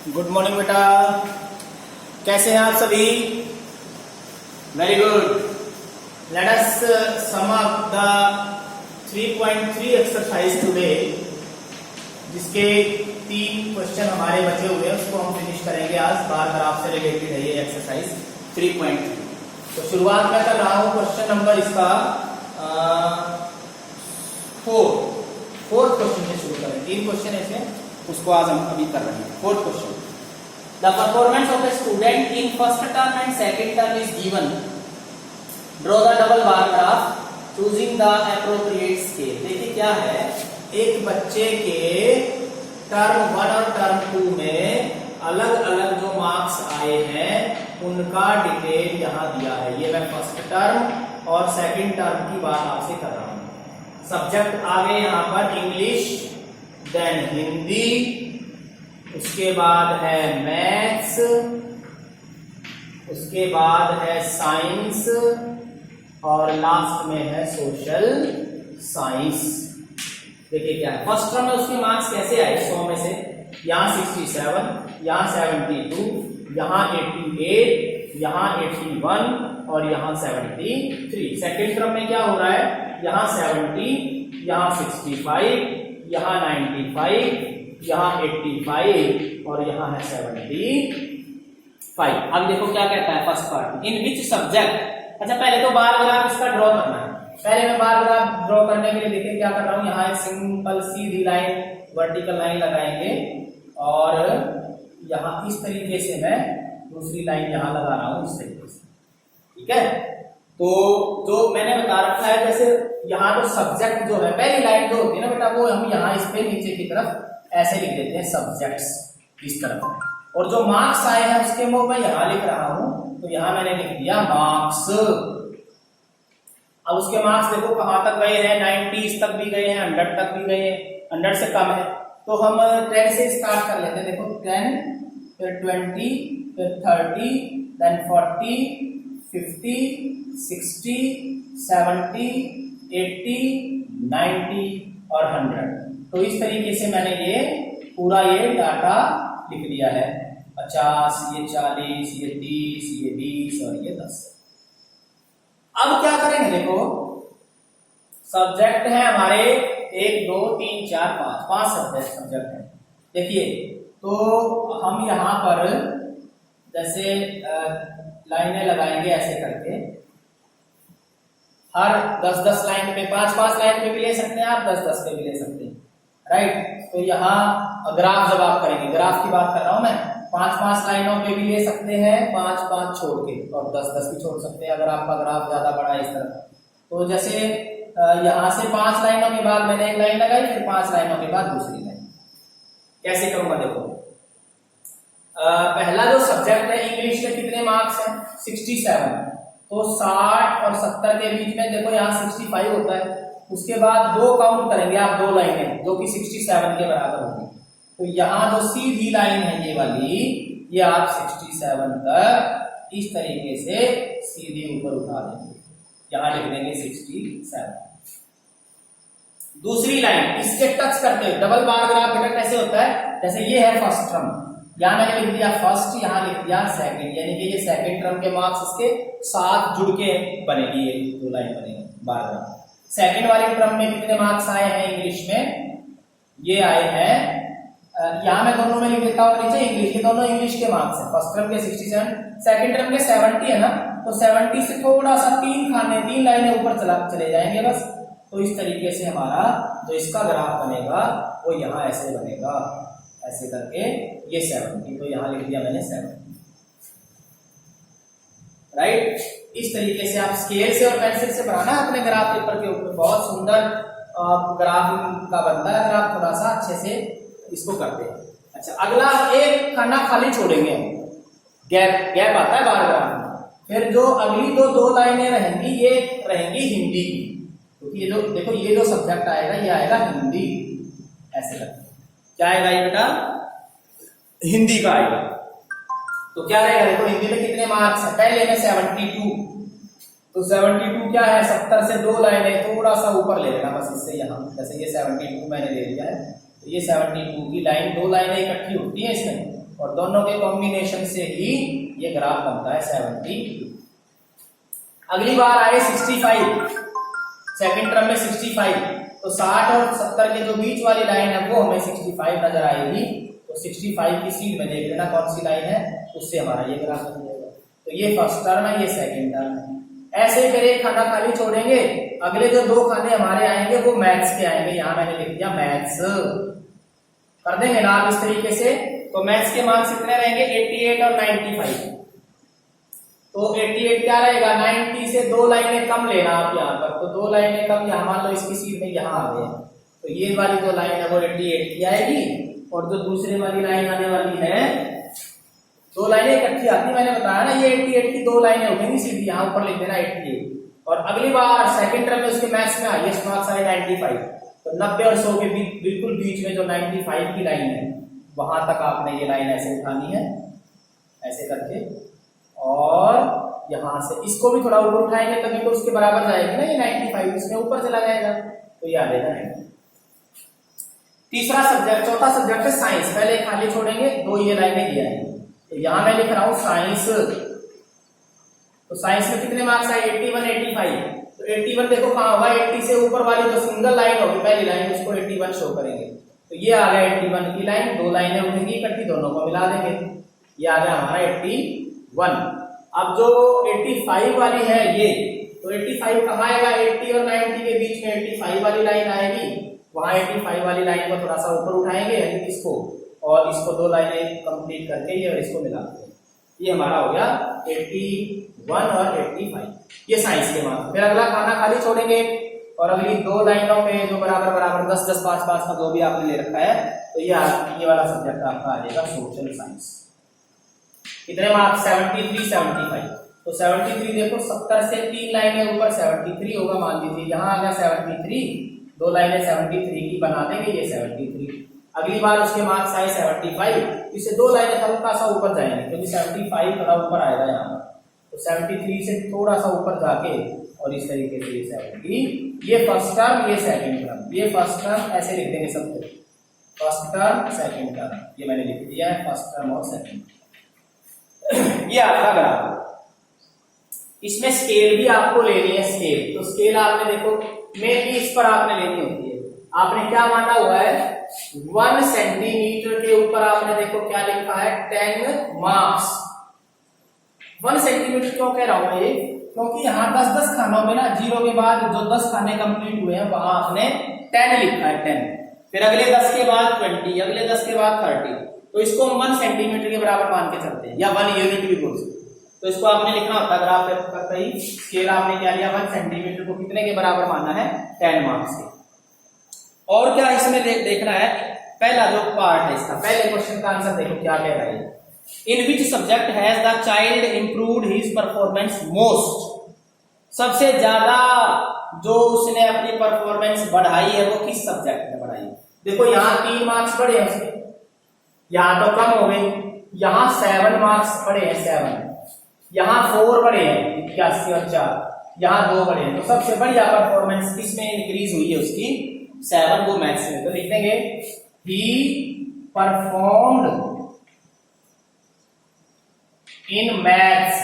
Good morning बेटा, कैसे हैं आप सभी? Very good. Let us sum up the 3.3 exercise today, जिसके 3 क्वेश्चन हमारे बचे हुए हैं, उसको हम फिनिश करेंगे आज। बार ग्राफ से रिलेटेड है ये एक्सरसाइज 3.3। तो शुरुआत मैं कर रहा हूं क्वेश्चन नंबर इसका 4th क्वेश्चन से शुरू करें। 3 क्वेश्चन ऐसे, उसको आज हम अभी कर रहे हैं। 4th question, the performance of a student in first term and second term is given. Draw the double bar graph choosing the appropriate scale. देखिए क्या है, एक बच्चे के टर्म 1 और टर्म 2 में अलग अलग जो मार्क्स आए हैं उनका डिटेल यहाँ दिया है। ये मैं फर्स्ट टर्म और सेकंड टर्म की बात आपसे कर रहा हूँ। सब्जेक्ट आ गए यहाँ पर इंग्लिश, देन हिंदी, उसके बाद है मैथ्स, उसके बाद है साइंस और लास्ट में है सोशल साइंस। देखिए क्या है, फर्स्ट टर्म में उसके मार्क्स कैसे आए 100 में से, यहाँ 67, यहाँ 72, यहाँ 88, यहाँ 81 और यहाँ 73। सेकेंड टर्म में क्या हो रहा है, यहाँ 70, यहाँ 65, यहाँ 95, यहाँ 85 और यहाँ है 75। अब देखो क्या कहता है first part, in which subject. अच्छा पहले तो बार ग्राफ इसका ड्रॉ करना है। पहले मैं बार ग्राफ ड्रॉ करने के लिए देखिए क्या कर रहा हूँ, यहाँ एक सिंपल सीधी लाइन, वर्टिकल लाइन लगाएंगे और यहाँ इस तरीके से मैं दूसरी लाइन यहाँ लगा रहा हूँ, इस तरीके से। ठीक है, तो जो मैंने बता रखा है, जैसे यहाँ तो सब्जेक्ट जो है, पहली लाइन जो होती है ना बेटा, वो हम यहाँ इस पे नीचे की तरफ ऐसे लिख देते हैं सब्जेक्ट्स इस तरफ, और जो मार्क्स आए हैं उसके वो मैं यहाँ लिख रहा हूँ, तो यहाँ मैंने लिख दिया मार्क्स। अब उसके मार्क्स देखो कहाँ तक गए हैं, 90 तक भी गए हैं, 100 तक भी गए हैं, 100 से कम है तो हम 10 से स्टार्ट कर लेते हैं। देखो 10, फिर 20, फिर 30, देन 40, 50, 60, 70, 80, 90 और 100। तो इस तरीके से मैंने ये पूरा ये डाटा लिख दिया है। 50, ये 40, ये 30, ये 20 और ये 10। अब क्या करेंगे, देखो सब्जेक्ट है हमारे 1, 2, 3, 4, 5 सब्जेक्ट है। देखिए तो हम यहाँ पर जैसे लाइनें लगाएंगे ऐसे करके, हर 10-10 लाइन पे, 5-5 लाइन पे भी ले सकते हैं आप, 10-10 पे भी ले सकते हैं, राइट। तो यहाँ ग्राफ जब आप करेंगे, ग्राफ की बात कर रहा हूं मैं, 5-5 लाइनों पे भी ले सकते हैं, 5-5 छोड़ के, और 10-10 भी छोड़ सकते हैं अगर आपका ग्राफ ज्यादा बड़ा है इस तरह। तो जैसे यहाँ से 5 लाइनों के बाद मैंने एक लाइन लगाई, फिर 5 लाइनों के बाद दूसरी लाइन। कैसे करूंगा देखो, पहला जो सब्जेक्ट है इंग्लिश के कितने मार्क्स हैं, 67, तो 60 और 70 के बीच में देखो यहाँ 65 होता है। उसके बाद 2 काउंट करेंगे आप, 2 लाइनें जो कि 67 के बराबर होगी। तो यहाँ जो सीधी लाइन है ये वाली, ये आप 67 तक इस तरीके से सीधी ऊपर उठा देंगे, यहाँ लिख देंगे 67। दूसरी लाइन इससे टच करते हुए, डबल बार ग्राफ बेटा कैसे होता है, जैसे ये है फर्स्ट टर्म, यहाँ मैंने लिख दिया फर्स्ट, यहाँ लिख दिया सेकंड, यानी कि ये सेकंड टर्म के मार्क्स इसके साथ जुड़ के बनेगी, ये 2 लाइन बनेगी बार ग्राफ। सेकंड वाले टर्म में कितने मार्क्स आए हैं इंग्लिश में, ये आए हैं, यहाँ मैं दोनों में लिख देता हूँ नीचे इंग्लिश, ये दोनों इंग्लिश के मार्क्स हैं। फर्स्ट टर्म के 67, सेकंड टर्म के 70 है ना, तो 70 से थोड़ा सा 3 लाइनें ऊपर चले जाएंगे बस। तो इस तरीके से हमारा जो इसका ग्राफ बनेगा वो यहाँ ऐसे बनेगा, ऐसे करके ये 70, तो यहाँ लिख दिया मैंने 70, राइट। इस तरीके से आप स्केल से और पेंसिल से बनाना है अपने ग्राफ पेपर के ऊपर, बहुत सुंदर ग्राफ का बनता है। ग्राफ थोड़ा सा अच्छे से इसको करते हैं। अच्छा अगला एक खाना खाली छोड़ेंगे, गैप आता है बार ग्राफ में। फिर जो अगली 2 लाइनें रहेंगी ये रहेंगी हिंदी की, क्योंकि ये जो देखो ये जो सब्जेक्ट आएगा ये आएगा हिंदी, ऐसे करते हैं। क्या आएगा ये बेटा, हिंदी का आएगा। तो क्या रहेगा, देखो हिंदी में कितने मार्क्स है, पहले में 72, तो 72 क्या है, 70 से 2 लाइनें थोड़ा सा ऊपर ले लेना बस इससे, यहाँ जैसे ये 72 मैंने ले लिया है, तो ये 72 की लाइन 2 लाइनें इकट्ठी होती है इसमें, और दोनों के कॉम्बिनेशन से ही ये ग्राफ बनता है 72। अगली बार आए 65, सेकंड टर्म में 65, तो 60 और 70 के जो बीच वाली लाइन है वो हमें 65 नजर आएगी। तो 65 की सीध में देख लेना कौन सी लाइन है, उससे हमारा ये ग्राफ बन जाएगा। तो ये फर्स्ट टर्म है, ये सेकंड टर्म है। ऐसे ही फिर एक खाना खाली छोड़ेंगे, अगले जो दो खाने हमारे आएंगे वो मैथ्स के आएंगे। यहाँ मैंने लिख दिया मैथ्स, कर देंगे ना आप इस तरीके से। तो मैथ्स के मार्क्स कितने रहेंगे, 88 और 95। तो 88 क्या रहेगा, 90 से 2 लाइनें कम लेना आप यहाँ पर। तो 2 लाइनें कम, यहाँ मान लो इसकी सीट में यहाँ आ गए, तो ये वाली जो लाइन है वो 88 की आएगी, और जो दूसरी वाली लाइन आने वाली है, 2 लाइनें इकट्ठी आती, मैंने बताया ना, ये 88 की 2 लाइनें उठेंगी सीधी, यहाँ ऊपर लिख देना 88। और अगली बार सेकंड टर्म में उसके मैथ्स में हाईएस्ट मार्क्स आए 95, तो 90 और 100 के बिल्कुल बीच में जो 95 की लाइन है, वहां तक आपने ये लाइन ऐसे उठानी है, ऐसे करके, और यहां से इसको भी थोड़ा ऊपर उठाएंगे तभी तो उसके बराबर जाएगी ना ये 95, इसमें ऊपर चला जाएगा, तो ये आ जाएगा 90। तीसरा सब्जेक्ट, चौथा सब्जेक्ट है साइंस। पहले खाली छोड़ेंगे, 2 ये लाइनें दिया है, तो यहां मैं लिख रहा हूं साइंस। तो साइंस में कितने मार्क्स आए, 81, 85। तो 81 देखो कहां होगा, 80 से ऊपर वाली जो सिंगल लाइन होगी पहली लाइन, उसको 81 शो करेंगे। तो ये आ गया 81 की लाइन, 2 लाइनें उठेंगी इकट्ठी, दोनों को मिला देंगे, ये आ गया हमारा 81। अब जो 85 वाली है ये, तो 85 कहाँ आएगा, 80 और 90 के बीच में 85 वाली लाइन आएगी, वहां 85 वाली लाइन को थोड़ा सा ऊपर उठाएंगे इसको, और इसको 2 लाइनें कंप्लीट करके ये और इसको मिला देंगे। ये हमारा हो गया 81 और 85, ये साइंस के मार्क्स। फिर अगला खाना खाली छोड़ेंगे, और अगली 2 लाइनों में जो बराबर बराबर 10 10 5 5 का जो भी आपने ले रखा है, तो ये वाला सब्जेक्ट आपका आ जाएगा सोशल साइंस। कितने मार्क्स, 73, 75। तो 73 देखो 70 से 3 लाइनें ऊपर 73 होगा, मान लीजिए यहाँ आ गया 73, 2 लाइनें 73 की बना देंगे, ये 73। अगली बार उसके मार्क्स आए 75, इससे 2 लाइनें हल्का सा ऊपर जाएंगे, क्योंकि 75 थोड़ा ऊपर आएगा यहाँ पर, तो 73 से थोड़ा सा ऊपर जाके, और इस तरीके से ये 70, ये फर्स्ट टर्म, ये सेकंड टर्म, ये फर्स्ट टर्म, ऐसे लिख देंगे सब कुछ, फर्स्ट टर्म सेकंड टर्म, ये मैंने लिख दिया है फर्स्ट टर्म और सेकंड। ये आपका ग्राफ। इसमें स्केल भी आपको लेनी है, स्केल। तो स्केल आपने देखो मेनली इस पर आपने लेनी होती है। आपने क्या माना हुआ है, 1 सेंटीमीटर के ऊपर आपने देखो क्या लिखा है, 10 मार्क्स। 1 सेंटीमीटर क्यों कह रहा हूं ये, क्योंकि यहाँ 10-10 खानों में ना, 0 के बाद जो 10 खाने कंप्लीट हुए हैं वहां आपने 10 लिखा है, 10। फिर अगले 10 के बाद 20, अगले 10 के बाद 30, तो इसको हम 1 सेंटीमीटर के बराबर मान के चलते हैं, या 1 यूनिट भी बोल सकते हैं। तो इसको आपने लिखना होता है ग्राफ करते ही, स्केल आपने क्या लिया, 1 सेंटीमीटर को कितने के बराबर मानना है, 10 मार्क्स के। और क्या इसमें देखना है, पहला जो पार्ट है इसका, पहले क्वेश्चन का आंसर देखो क्या कह रहा है, in which subject has the child improved his performance most. सबसे ज्यादा जो उसने अपनी परफॉर्मेंस बढ़ाई है वो किस सब्जेक्ट में बढ़ाई। देखो यहाँ 3 मार्क्स बढ़े हैं उसके, यहाँ तो कम हो गए, यहाँ 7 मार्क्स बढ़े हैं, 7, यहाँ 4 बढ़े हैं 81 और 4, यहाँ 2 बढ़े हैं। तो सबसे बढ़िया परफॉर्मेंस किसमें इंक्रीज हुई है उसकी, 7, वो मैथ्स में। तो लिख देंगे ही परफॉर्म्ड इन मैथ्स,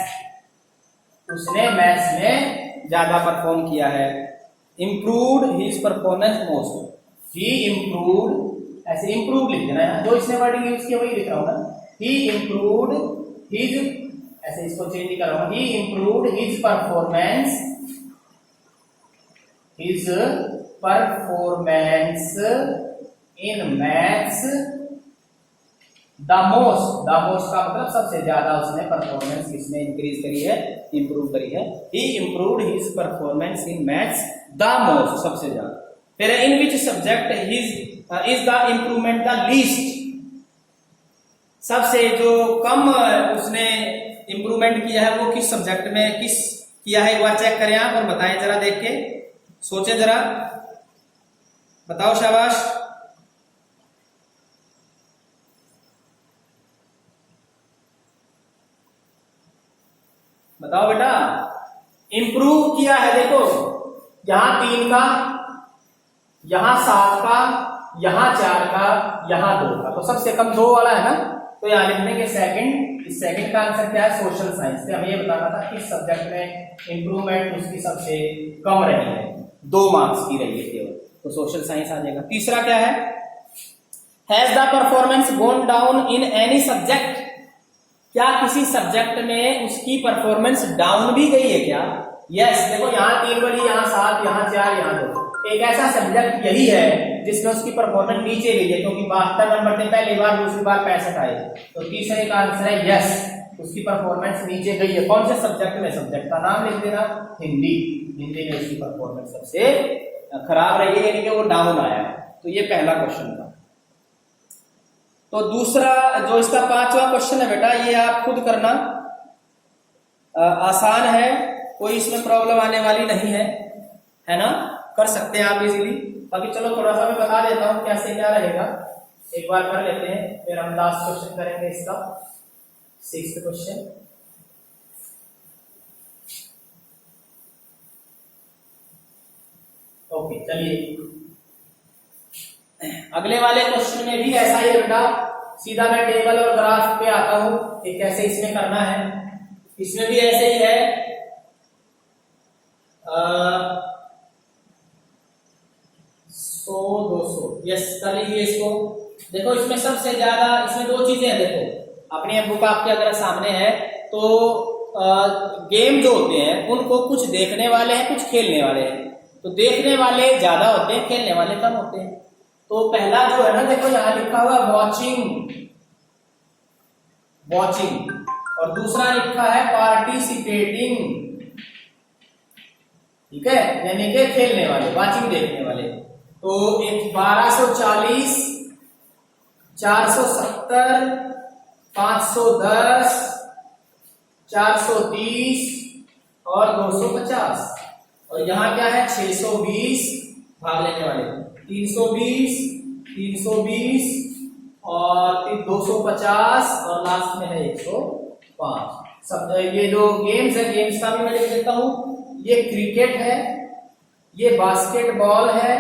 उसने मैथ्स में ज्यादा परफॉर्म किया है। इंप्रूव्ड हिज परफॉर्मेंस मोस्ट, ही इंप्रूव्ड, ऐसे इंप्रूव लिख देना है, जो इसने वर्डिंग यूज किया वही लिख रहा हूं ना, ही इंप्रूव्ड हिज, ऐसे इसको चेंज कर रहा हूं, he improved his performance, his performance in maths the most. The most का मतलब सबसे ज्यादा उसने परफॉर्मेंस किसने इंक्रीज करी है, इंप्रूव करी है। He improved his performance in maths the most, सबसे ज्यादा। फिर in which subject his is the improvement the least, सबसे जो कम उसने इंप्रूवमेंट किया है वो किस सब्जेक्ट में किस किया है, एक बार चेक करें आप और बताएं जरा, देख के सोचे जरा, बताओ शाबाश। बताओ बेटा, इंप्रूव किया है, देखो यहां 3 का, यहां 7 का, यहां 4 का, यहां 2 का, तो सबसे कम 2 वाला है ना, तो यहाँ लिख देंगे सेकंड। इस सेकंड का आंसर क्या है? Social science. से हमें ये बताना था किस सब्जेक्ट में इंप्रूवमेंट उसकी सबसे कम रही है, 2 मार्क्स की रही है केवल, तो सोशल साइंस आ जाएगा। तीसरा क्या है? Has the performance gone down in any subject? क्या किसी सब्जेक्ट में उसकी परफॉर्मेंस डाउन भी गई है क्या? यस, देखो यहाँ 3 बड़ी, यहाँ 7, यहाँ 4, यहाँ 2। एक ऐसा सब्जेक्ट यही है जिसमें उसकी परफॉर्मेंस नीचे गई है, क्योंकि 72 नंबर थे पहली बार, दूसरी बार 65 आए। तो तीसरे का आंसर है यस, उसकी परफॉर्मेंस नीचे गई है। कौन से सब्जेक्ट में? सब्जेक्ट का नाम लिख देना, हिंदी। हिंदी में उसकी परफॉर्मेंस सबसे खराब रही है, यानी कि वो डाउन आया है। तो ये पहला क्वेश्चन था। तो दूसरा जो इसका 5वां क्वेश्चन है बेटा, ये आप खुद करना, आसान है, कोई इसमें प्रॉब्लम आने वाली नहीं है ना, कर सकते हैं आप इजीली। बाकी चलो थोड़ा सा मैं बता देता हूं कैसे क्या रहेगा, एक बार कर लेते हैं, फिर हम लास्ट क्वेश्चन करेंगे इसका, 6th क्वेश्चन। ओके चलिए, अगले वाले क्वेश्चन में भी ऐसा ही है बेटा, सीधा मैं टेबल और ग्राफ पे आता हूं कि कैसे इसमें करना है। इसमें भी ऐसे ही है, 100 200, यस कर लीजिए इसको। देखो इसमें सबसे ज्यादा, इसमें 2 चीजें हैं। देखो अपनी बुक आपके अगर सामने है तो गेम जो होते हैं उनको कुछ देखने वाले हैं, कुछ खेलने वाले हैं। तो देखने वाले ज्यादा होते हैं, खेलने वाले कम होते हैं। तो पहला जो है ना, देखो यहाँ लिखा हुआ वॉचिंग, और दूसरा लिखा है पार्टिसिपेटिंग, ठीक है, यानी कि खेलने वाले, वॉचिंग देखने वाले। तो एक 1240, 470, 510, 430 और 250, और यहाँ क्या है 620 भाग लेने वाले, 320, 320 और 250 और लास्ट में है 105। सब ये जो गेम्स है, गेम्स का भी मैं लिख देता हूं। ये क्रिकेट है, ये बास्केटबॉल है,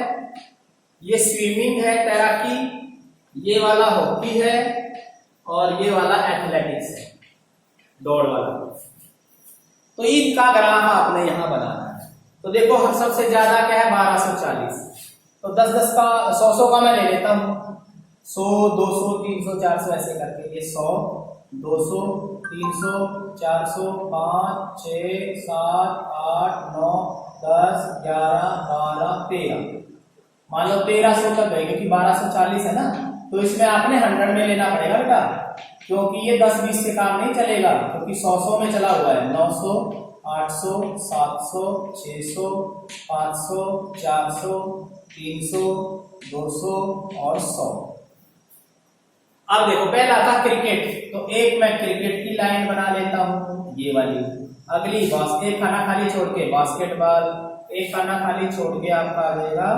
ये स्विमिंग है, तैराकी, ये वाला हॉकी है, और ये वाला एथलेटिक्स है, दौड़ वाला। तो इनका ग्राफ आपने यहां बनाना है। तो देखो हम सबसे ज्यादा क्या है 1240, तो 10-10 का 100-100 का मैं ले लेता हूं, 100 200 300 400 ऐसे करके, ये 100 200 300 400 5 6 7 8 9 10 11 12 13, मान लो 1300 तक गए, क्योंकि 1240 है ना, तो इसमें आपने 100 में लेना पड़ेगा बेटा, क्योंकि ये 10-20 से काम नहीं चलेगा, क्योंकि 100-100 में चला हुआ है। 900 800 700 600 500 400 300 200 और 100। अब देखो पहला था क्रिकेट, तो एक मैं क्रिकेट की लाइन बना लेता हूं, ये वाली। अगली एक खाना खाली छोड़ के बास्केटबॉल, एक खाना खाली छोड़ के आपका आ जाएगा।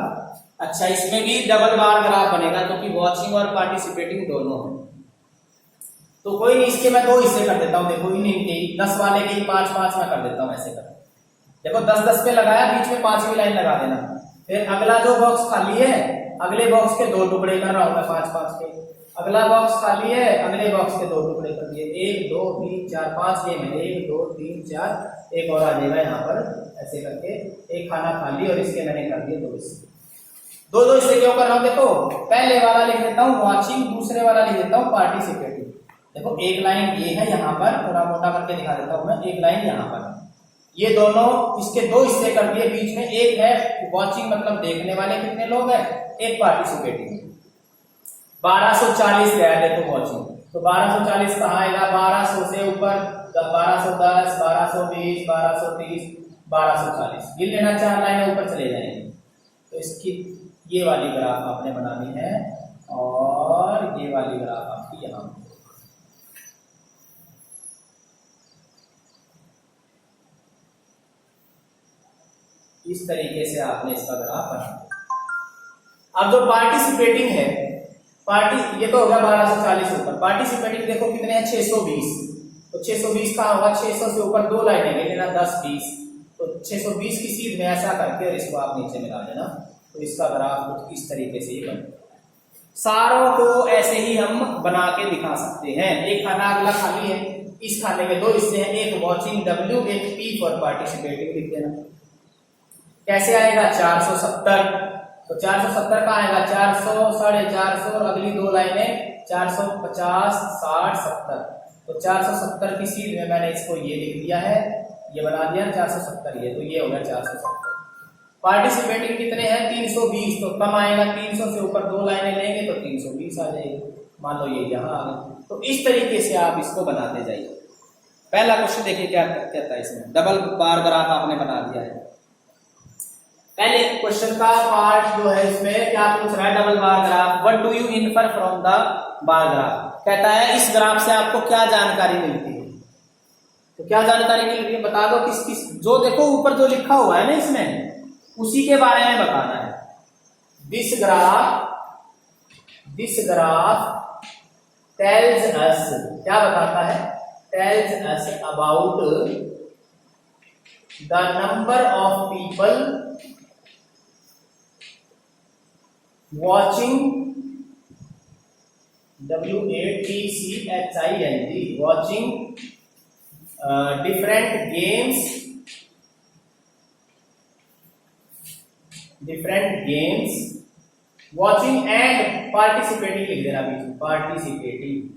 अच्छा, इसमें भी डबल बार ग्राफ बनेगा, क्योंकि वॉचिंग और पार्टिसिपेटिंग दोनों है। तो कोई नहीं, इसके मैं 2 हिस्से कर देता हूं। देखो इनके 10 वाले के 5-5 में कर देता हूं, ऐसे कर। देखो 10-10 पे लगाया, बीच में 5वीं लाइन लगा देना। फिर अगला जो बॉक्स खाली है, अगले बॉक्स के 2 टुकड़े कर रहा हूं मैं 5-5 के। अगला बॉक्स खाली है, अगले बॉक्स के 2 टुकड़े कर दिए, 1 2 3 4 5 गेम है, 1 2 3 4, एक और आ जाएगा यहाँ पर, ऐसे करके एक खाना खाली, और इसके मैंने कर दिए 2 हिस्से। 2 हिस्से क्यों कर रहा हूँ? देखो पहले वाला लिख देता हूँ वॉचिंग, दूसरे वाला लिख देता हूँ पार्टिसिपेटिंग। देखो एक लाइन ये है यहाँ पर, थोड़ा मोटा करके दिखा देता हूँ मैं, एक लाइन यहाँ पर, ये दोनों इसके 2 हिस्से कर दिए, बीच में एक है वॉचिंग, मतलब देखने वाले कितने लोग हैं, एक पार्टिसिपेटिंग। 1240 गया देखो वॉचिंग, तो 1240 कहाँ आएगा, 1200 से ऊपर 1210 1220 1230 1240, गिन लेना, 4 लाइनें ऊपर चले जाएंगे। तो इसकी ये वाली ग्राफ आपने बनानी है, और ये वाली ग्राफ आपकी यहाँ। इस तरीके से आपने इसका ग्राफ बनाना। अब जो पार्टिसिपेटिंग है, ये तो होगा 1240 ऊपर, पार्टिसिपेटिंग देखो कितने हैं 620, तो 620 का होगा 600 से ऊपर 2 लाइनें ले लेना, 10 20, तो 620 की सीध में ऐसा करके और इसको आप नीचे मिला देना, तो इसका ग्राफ कुछ इस तरीके से ही बनेगा। सारों को ऐसे ही हम बना के दिखा सकते हैं। एक खाना अगला खाली है, इस खाने में दो हिस्से हैं, एक वॉचिंग W, एक P फॉर पार्टिसिपेटिंग लिख देना। कैसे आएगा 470, तो 470 का आएगा 400, 450 और अगली दो लाइनें 450, 60, 70। तो 470 की सीध में मैंने इसको ये लिख दिया है, ये बना दिया 470, ये तो ये हो गया 470। पार्टिसिपेटिंग कितने हैं 320, तो कम आएगा 300 से ऊपर दो लाइनें लेंगे तो 320 आ जाएगी, मान लो ये यहाँ आ गया। तो इस तरीके से आप इसको बनाते जाइए। पहला क्वेश्चन देखिए क्या कहता है, इसमें डबल बार ग्राफ आपने बना दिया है। पहले क्वेश्चन का पार्ट जो है इसमें क्या पूछ रहा है, double bar graph, what do you infer from the bar graph. कहता है इस ग्राफ से आपको क्या जानकारी मिलती है, तो क्या जानकारी मिल रही है बता दो, किस किस, जो देखो ऊपर जो लिखा हुआ है ना इसमें उसी के बारे में बताना है। दिस ग्राफ टेल्स अस, क्या बताता है, tells us about the number of people watching WATCHING, watching different games watching and participating लिख देना बीच में, participating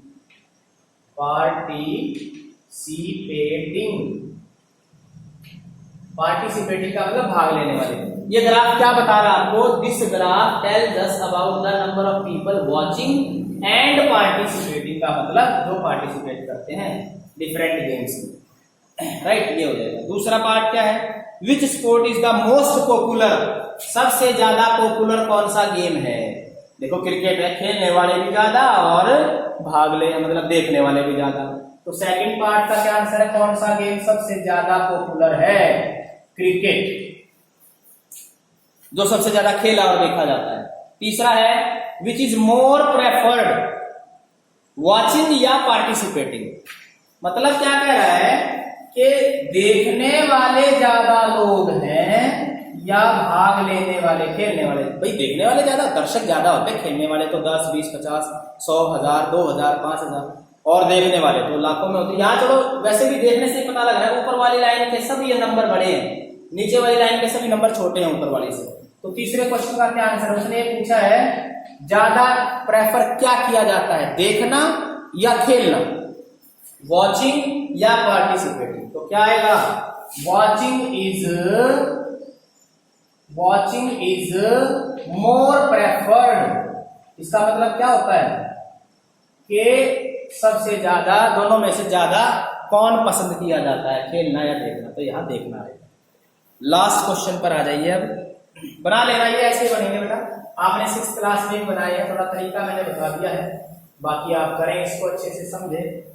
का मतलब भाग लेने वाले। ये ग्राफ क्या बता रहा है आपको, this graph tells us about the number of people watching and participating, का मतलब जो पार्टिसिपेट करते हैं डिफरेंट गेम्स में, राइट, ये हो जाएगा। दूसरा पार्ट क्या है, which sport is the most popular, सबसे ज्यादा पॉपुलर कौन सा गेम है। देखो क्रिकेट है, खेलने वाले भी ज्यादा और भाग ले मतलब देखने वाले भी ज्यादा। तो सेकंड पार्ट का क्या आंसर है, कौन सा गेम सबसे ज्यादा पॉपुलर है, क्रिकेट, जो सबसे ज्यादा खेला और देखा जाता है। तीसरा है which is more preferred, watching या पार्टिसिपेटिंग, मतलब क्या कह रहा है कि देखने वाले ज्यादा लोग हैं या भाग लेने वाले, खेलने वाले। भाई देखने वाले ज्यादा, दर्शक ज्यादा होते हैं, खेलने वाले तो 10, 20, 50, 100, 1000, 2000, 5000 और देखने वाले तो लाखों में होते हैं। यहाँ चलो वैसे भी देखने से पता लग रहा है ऊपर वाली लाइन के सभी ये नंबर बड़े हैं, नीचे वाली लाइन के सभी नंबर छोटे हैं ऊपर वाली से। तो तीसरे क्वेश्चन का क्या आंसर है, उसने ये पूछा है ज्यादा प्रेफर क्या किया जाता है, देखना या खेलना, वॉचिंग या पार्टिसिपेटिंग। तो क्या आएगा, वॉचिंग इज मोर प्रेफर्ड। इसका मतलब क्या होता है कि सबसे ज्यादा, दोनों में से ज्यादा कौन पसंद किया जाता है, खेलना या देखना, तो यहां देखना है। लास्ट क्वेश्चन पर आ जाइए, अब बना लेना, ये ऐसे बनेंगे बेटा, आपने 6th क्लास में बनाई है, थोड़ा तरीका मैंने बता दिया है, बाकी आप करें इसको अच्छे से समझे।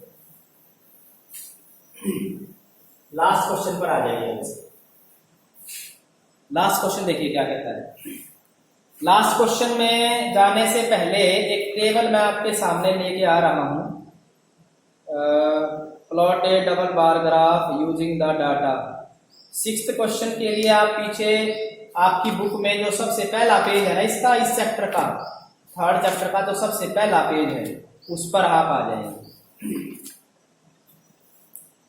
लास्ट क्वेश्चन पर आ जाइए। लास्ट क्वेश्चन देखिए क्या कहता है। लास्ट क्वेश्चन में जाने से पहले एक टेबल मैं आपके सामने लेके आ रहा हूं, plot A double bar graph using the data. 6th question के लिए आप पीछे आपकी बुक में जो सबसे पहला पेज है ना इसका, इस चैप्टर का 3rd चैप्टर का जो सबसे पहला पेज है उस पर आप आ जाएंगे।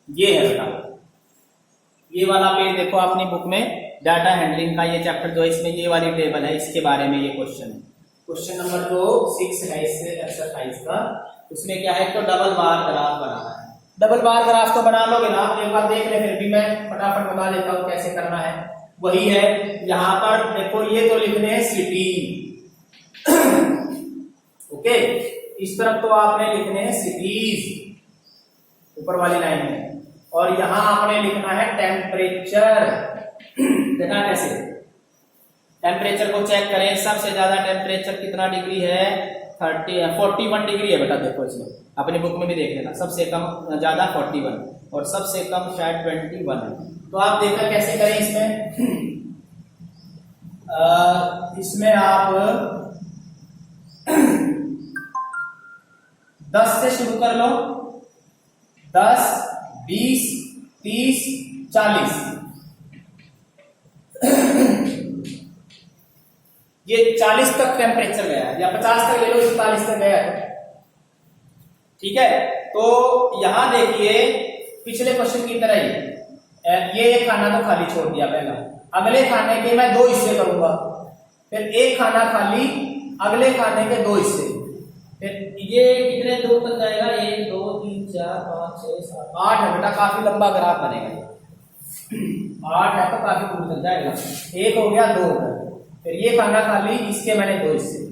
ये है बेटा, ये वाला पेज देखो अपनी बुक में, डाटा हैंडलिंग का ये चैप्टर जो है, इसमें ये वाली टेबल है, इसके बारे में ये क्वेश्चन है। क्वेश्चन नंबर जो 6 है इससे एक्सरसाइज का, उसमें क्या है, तो डबल बार ग्राफ बनाना है। डबल बार ग्राफ तो बना लोगे ना, एक बार देख ले, फिर भी मैं फटाफट बता देता हूँ कैसे करना है। वही है, यहां पर देखो ये तो लिखने हैं सिटी, ओके, इस तरफ तो आपने लिखने हैं सिटीज ऊपर वाली लाइन में, और यहां आपने लिखना है टेम्परेचर। देखा कैसे, टेम्परेचर को चेक करें, सबसे ज्यादा टेम्परेचर कितना डिग्री है, 41 डिग्री है बेटा। देखो इसमें अपनी बुक में भी देख लेना, सबसे कम ज्यादा 41 और सबसे कम शायद 21 है। तो आप देखा कैसे करें इसमें आप 10 से शुरू कर लो, 10, 20, 30, 40। ये 40 तक टेम्परेचर गया है, या 50 तक ले लो, 40 तक गया है। ठीक है, तो यहां देखिए पिछले क्वेश्चन की तरह ही ये एक खाना तो खाली छोड़ दिया पहला, अगले खाने के मैं 2 हिस्से करूंगा, फिर एक खाना खाली, अगले खाने के 2 हिस्से, फिर ये कितने दूर तक जाएगा, 1 2 3 4 5 6 7 8 है बेटा, काफी लंबा ग्राफ बनेगा। 8 है तो काफी दूर तक जाएगा। 1 हो गया, 2 हो गया, फिर ये खाना खाली, इसके मैंने 2 हिस्से,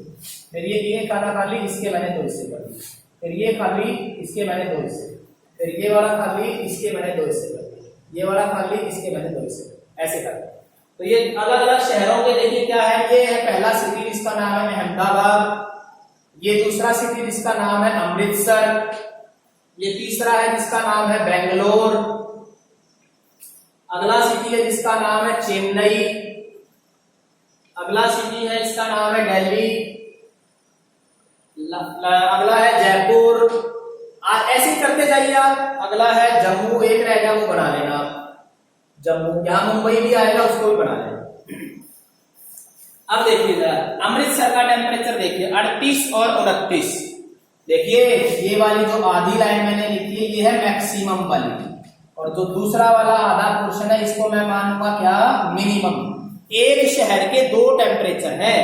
फिर ये खाना खाली, इसके मैंने 2 हिस्से कर दिए, फिर ये खाली, इसके मैंने 2 हिस्से, फिर ये वाला खाली, इसके मैंने 2 हिस्से कर दिए, ये वाला खाली, इसके मैंने 2 हिस्से, ऐसे कर दिया। तो ये अलग अलग शहरों के देखिए क्या है, ये है पहला सिटी जिसका नाम है अहमदाबाद, ये दूसरा सिटी जिसका नाम है अमृतसर, ये तीसरा है जिसका नाम है बेंगलोर, अगला सिटी है जिसका नाम है चेन्नई, अगला सिटी है इसका नाम है दिल्ली, अगला है जयपुर, ऐसे ही करते जाइए आप। अगला है जम्मू, एक रह गया वो बना लेना आप, जम्मू, यहां मुंबई भी आएगा, उसको भी बना लेना। अब देखिए जरा अमृतसर का टेम्परेचर देखिए 38 और 29। देखिए ये वाली जो आधी लाइन मैंने लिखी है ये है मैक्सिमम वाली, और जो दूसरा वाला आधा पोर्शन है इसको मैं मानूंगा क्या, मिनिमम। एक शहर के 2 टेम्परेचर है,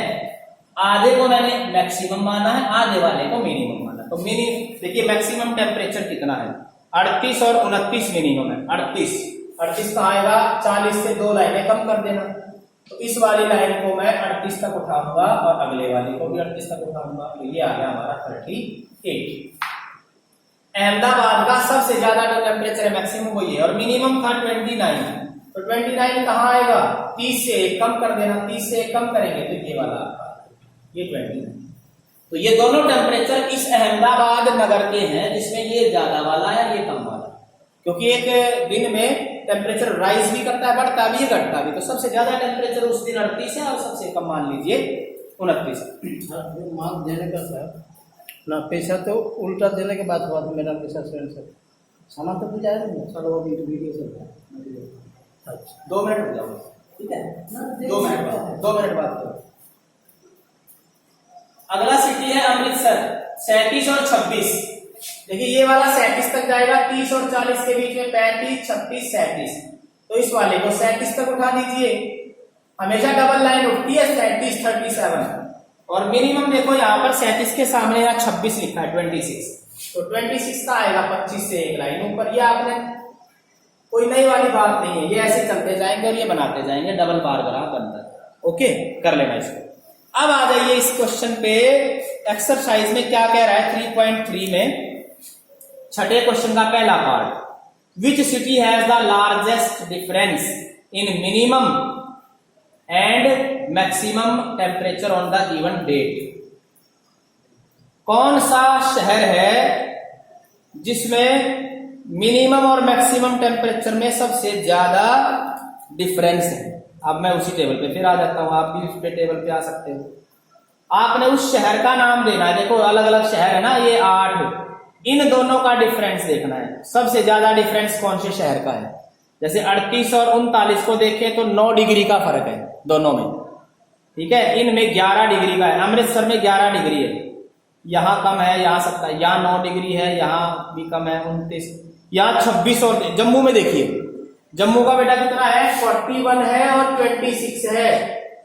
आधे को मैंने मैक्सिमम माना है, आधे वाले को मिनिमम माना। तो देखिए मैक्सिमम टेम्परेचर कितना है, 38 और 29 मिनिमम है। 38 का आएगा, 40 से 2 लाइनें कम कर देना, तो इस वाली लाइन को मैं 38 तक उठाऊंगा और अगले वाली को भी 38 तक उठाऊंगा, तो ये आ गया हमारा 38। अहमदाबाद का सबसे ज्यादा जो टेम्परेचर है मैक्सिमम वो ये, और मिनिमम था 29, तो 29 कहाँ आएगा, 30 से 1 कम कर देना, 30 से 1 कम करेंगे तो ये वाला ये 29। तो ये दोनों टेम्परेचर इस अहमदाबाद नगर के हैं जिसमें ये ज्यादा वाला है, ये कम वाला, क्योंकि एक दिन में टेम्परेचर राइज भी करता है, बढ़ता भी, घटता भी, तो सबसे ज्यादा टेम्परेचर उस दिन 38 है और सबसे कम मान लीजिए 29। मार्क देने का सर ना पैसा तो उल्टा देने के बाद हुआ, तो मेरा पैसा सर सामान तो पूछ आया ना सर, वो वीडियो सर। अच्छा 2 मिनट रुक जाओ, ठीक है, 2 मिनट बाद करो। अगला सिटी है अमृतसर, 37 और 26। देखिए ये वाला 37 तक जाएगा, 30 और 40 के बीच में 35 36 37, तो इस वाले को 37 तक उठा दीजिए। हमेशा डबल लाइन उठती है 37 37, और मिनिमम देखो यहाँ पर 37 के सामने यहाँ 26 लिखा है 26, तो 26 का आएगा 25 से 1 लाइन ऊपर। ये आपने कोई नई वाली बात नहीं है, ये ऐसे चलते जाएंगे और ये बनाते जाएंगे, डबल बार ग्राफ बनता है। ओके, कर लेना इसको। अब आ जाइए इस क्वेश्चन पे, एक्सरसाइज में क्या कह रहा है 3.3 में, छठे क्वेश्चन का पहला part, which city has the largest difference in minimum and maximum temperature on the given date. कौन सा शहर है जिसमें मिनिमम और मैक्सिमम टेम्परेचर में सबसे ज्यादा डिफरेंस है। अब मैं उसी टेबल पे फिर आ जाता हूं, आप भी उस पे टेबल पे आ सकते हो। आपने उस शहर का नाम देना है, देखो अलग अलग शहर है ना, ये 8, इन दोनों का डिफरेंस देखना है, सबसे ज्यादा डिफरेंस कौन से शहर का है। जैसे 38 और 39 को देखें तो 9 डिग्री का फर्क है दोनों में, ठीक है, इनमें 11 डिग्री का है, अमृतसर में 11 डिग्री है, यहां कम है, यहां 7, यहां 9 डिग्री है, यहां भी कम है 29, यहां 26, और जम्मू में देखिए, जम्मू का बेटा कितना है 41 है और 26 है।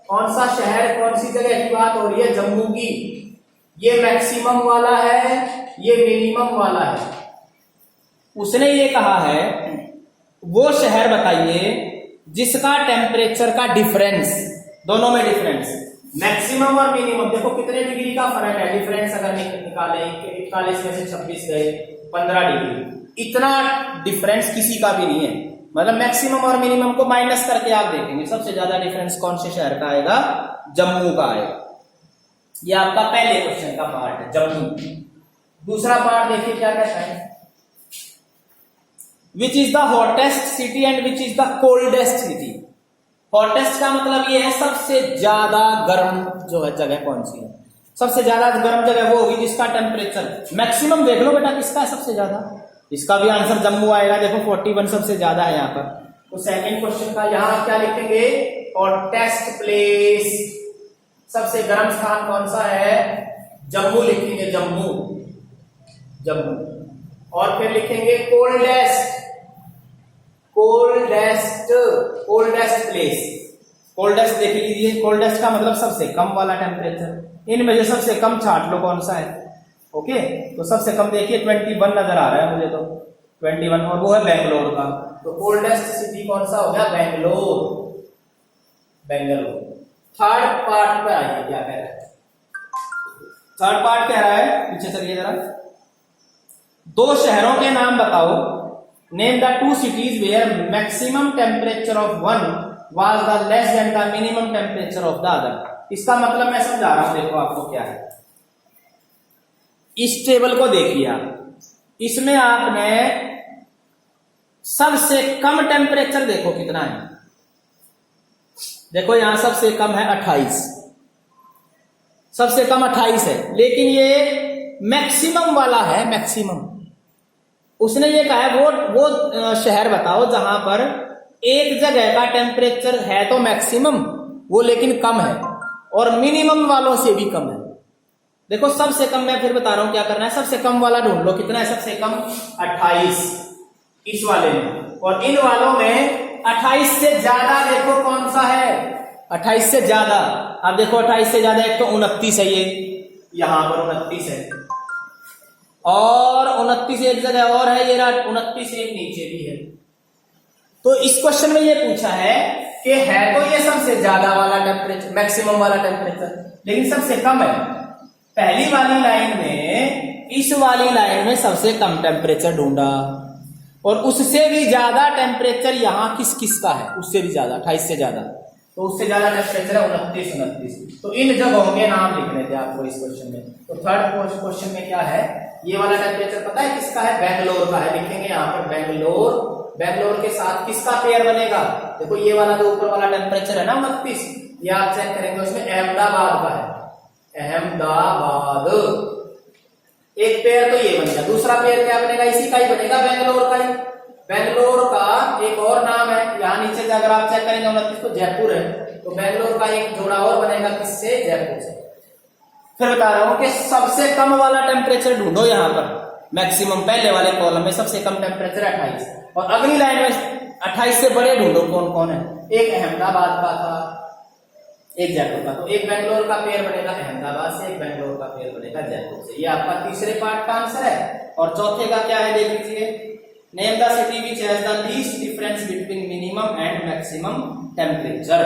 कौन सा शहर, कौन सी जगह की बात हो रही है, जम्मू की। ये मैक्सिमम वाला है, ये मिनिमम वाला है। उसने ये कहा है वो शहर बताइए जिसका टेम्परेचर का डिफरेंस, दोनों में डिफरेंस मैक्सिमम और मिनिमम, देखो कितने डिग्री का फर्क है, डिफरेंस अगर निकाले 41 में से 26 गए 15 डिग्री, इतना डिफरेंस किसी का भी नहीं है। मतलब मैक्सिमम और मिनिमम को माइनस करके आप देखेंगे सबसे ज्यादा डिफरेंस कौन से शहर का आएगा, जम्मू का आएगा। ये आपका पहले क्वेश्चन का पार्ट है, जम्मू। दूसरा पार्ट देखिए क्या कहता है, which is the hottest city and which is the coldest city. Hottest का मतलब ये है सबसे ज्यादा गर्म जो है जगह कौन सी है, सबसे ज्यादा गर्म जगह वो होगी जिसका टेम्परेचर मैक्सिमम, देख लो बेटा किसका है सबसे ज्यादा, इसका भी आंसर जम्मू आएगा, देखो 41 सबसे ज्यादा है यहाँ पर। तो सेकंड क्वेश्चन का यहाँ आप क्या लिखेंगे, हॉटेस्ट प्लेस सबसे गर्म स्थान कौन सा है? जम्मू लिखेंगे, जम्मू, जम्मू। और फिर लिखेंगे coldest, coldest, coldest place. Coldest देख लीजिए, कोल्डेस्ट का मतलब सबसे कम वाला टेम्परेचर। इनमें से सबसे कम छांट लो कौन सा है। ओके, तो सबसे कम देखिए 21 नजर आ रहा है मुझे तो, 21, और वो है बेंगलोर का। तो कोल्डेस्ट सिटी कौन सा हो गया? बेंगलोर, बेंगलोर। थर्ड पार्ट पे आइए, क्या कह रहा है? थर्ड पार्ट कह रहा है, पीछे चलिए जरा। दो शहरों के नाम बताओ। Name the two cities where maximum temperature of one was the less than the minimum temperature of the other. इसका मतलब मैं समझा रहा हूं, देखो आपको क्या है। इस टेबल को देखिए आप, इसमें आपने सबसे कम टेम्परेचर देखो कितना है। देखो यहां सबसे कम है 28, सबसे कम 28 है, लेकिन ये मैक्सिमम वाला है, मैक्सिमम। उसने ये कहा है वो शहर बताओ जहां पर एक जगह का टेम्परेचर है तो मैक्सिमम वो, लेकिन कम है, और मिनिमम वालों से भी कम है। देखो सबसे कम, मैं फिर बता रहा हूं क्या करना है। सबसे कम वाला ढूंढ लो, कितना है सबसे कम? 28 इस वाले में, और इन वालों में 28 से ज्यादा देखो कौन सा है? 28 से ज्यादा। अब देखो 28 से ज्यादा एक तो 29 है, ये यहां पर 29 है, और 29 एक जगह और है, ये 29 एक नीचे भी है। तो इस क्वेश्चन में ये पूछा है कि है तो ये सबसे ज्यादा वाला टेम्परेचर, मैक्सिमम वाला टेम्परेचर, लेकिन सबसे कम है। पहली वाली लाइन में, इस वाली लाइन में सबसे कम टेम्परेचर ढूंढा, और उससे भी ज्यादा टेम्परेचर यहां किस किस का है? उससे भी ज्यादा, 28 से ज्यादा। तो उससे ज्यादा टेम्परेचर है 29। तो इन जगहों के नाम लिखने थे आपको इस क्वेश्चन में। तो थर्ड क्वेश्चन में क्या है? ये वाला टेम्परेचर पता है किसका है? बेंगलोर का है। लिखेंगे यहाँ पर बेंगलोर। बेंगलोर के साथ किसका पेयर बनेगा? देखो ये वाला जो ऊपर वाला टेम्परेचर है ना 29, ये आप चेक करेंगे, उसमें अहमदाबाद का है, अहमदाबाद। एक पेयर तो ये बनेगा, दूसरा पेयर क्या बनेगा? इसी का ही बनेगा, बेंगलोर का ही। बेंगलोर का एक और नाम है, यहाँ नीचे से अगर आप चेक करेंगे 29 तो जयपुर है, तो बेंगलोर का एक जोड़ा और बनेगा, किससे? जयपुर से। फिर बता रहा हूं कि सबसे कम वाला टेम्परेचर ढूंढो यहाँ पर, मैक्सिमम पहले वाले कॉलम में सबसे कम टेम्परेचर 28, और अगली लाइन में 28 से बड़े ढूंढो कौन कौन है। एक अहमदाबाद का था, एक जयपुर का, तो एक बेंगलोर का पेयर बनेगा अहमदाबाद से, एक बेंगलोर का पेयर बनेगा जयपुर से। ये आपका तीसरे पार्ट का आंसर है। और चौथे का क्या है देख लीजिए। Name the city which has the least difference between minimum and maximum temperature.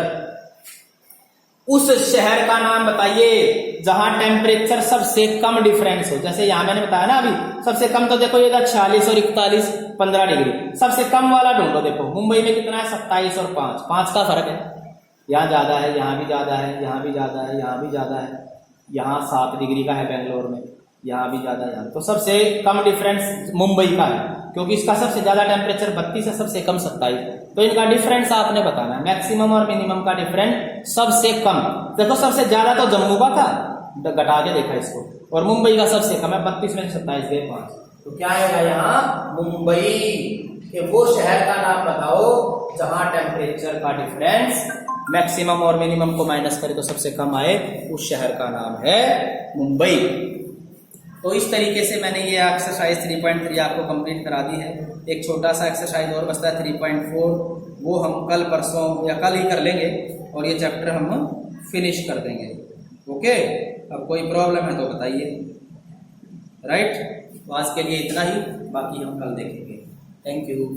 उस शहर का नाम बताइए जहां टेम्परेचर सबसे कम डिफरेंस हो। जैसे यहां मैंने बताया ना अभी, सबसे कम तो देखो ये था 46 और 41, 15 डिग्री। सबसे कम वाला ढूंढो, देखो मुंबई में कितना है? 27 और 5 का फर्क है। यहाँ ज्यादा है, यहाँ भी ज्यादा है, यहाँ भी ज्यादा है, यहाँ भी ज्यादा है, यहाँ 7 डिग्री का है बेंगलोर में, यहाँ भी ज्यादा है। तो सबसे कम डिफरेंस मुंबई का है, क्योंकि इसका सबसे ज्यादा टेम्परेचर 32 है, सबसे कम 27। तो इनका डिफरेंस आपने बताना है, मैक्सिमम और मिनिमम का डिफरेंस सबसे कम। देखो सबसे ज्यादा तो जम्मू का था, घटा के देखा इसको, और मुंबई का सबसे कम है 32 में 27 गए 5। तो क्या आएगा यहाँ? मुंबई के वो शहर का नाम बताओ जहां टेम्परेचर का डिफरेंस मैक्सिमम और मिनिमम को माइनस करे तो सबसे कम आए, उस शहर का नाम है मुंबई। तो इस तरीके से मैंने ये एक्सरसाइज 3.3 आपको कंप्लीट करा दी है। एक छोटा सा एक्सरसाइज और बचता है 3.4, वो हम कल परसों या कल ही कर लेंगे, और ये चैप्टर हम फिनिश कर देंगे। ओके, अब कोई प्रॉब्लम है तो बताइए। राइट, तो आज के लिए इतना ही, बाकी हम कल देखेंगे। Thank you.